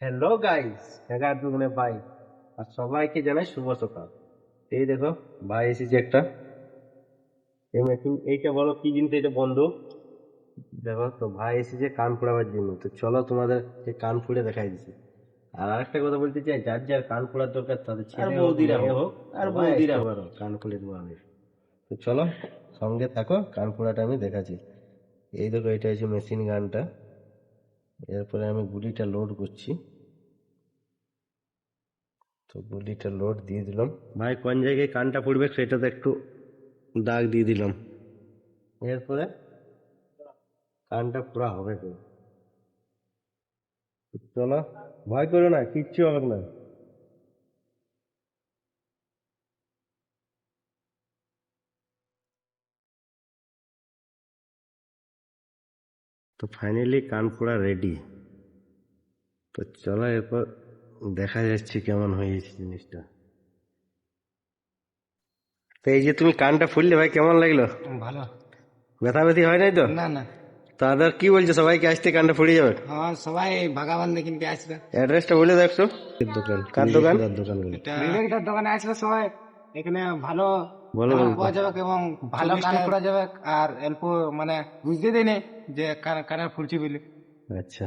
Hello guys, এগার দুগুনে ভাই আর সবাইকে জানাই শুভ সকাল। এই দেখো ভাই এসেছে একটা এইটা বলো কি জিনিস, এটা বন্ধু। দেখো তো ভাই এসেছে কান ফোড়াবার জন্য, তো চলো তোমাদের এই কান ফুড়ে দেখাই দিচ্ছি। আর আরেকটা কথা বলতে চাই, যার যার কান ফোড়ার দরকার তাদের ছেলে হোক মেয়ে হোক সবাই আসতে পারো কান ফুলে দেবো আমি। তো চলো সঙ্গে থাকো, কান ফোড়াটা আমি দেখাচ্ছি। এই দেখো এটা হচ্ছে মেশিন গানটা। এরপরে আমি গুলিটা লোড করছি। তো গুলিটা লোড দিয়ে দিলাম। ভাই কোন জায়গায় কানটা পড়বে সেটাতে একটু দাগ দিয়ে দিলাম। এরপরে কানটা পুরা হবে তো। চলো, ভয় করো না, কিচ্ছু হবে না। তো ফাইনালি কান পুরা রেডি। তো চলো এরপর দেখা যাচ্ছে কেমন হয়েছে জিনিসটা। তো এই যে তুমি কানটা ফুললে ভাই কেমন লাগলো? ভালো। ব্যথা ব্যথি হয় নাই তো? না না, তাদের কি বলছো, সবাইকে আসতে কানটা ফুড়ে যাবে? হ্যাঁ সবাই ভাগাবান কিনতে আসবে। অ্যাড্রেসটা বলে দাও একটু। দোকান, কার দোকান? দোকান বলে এটা বিবেকদার দোকানে আসবে সবাই। এখানে ভালো বলো কান বলো। পাওয়া যাবে এবং ভালো কান করা যাবে। আর অল্প মানে বুঝতে দেয়নি যে কানের ফুলছি বলে। আচ্ছা।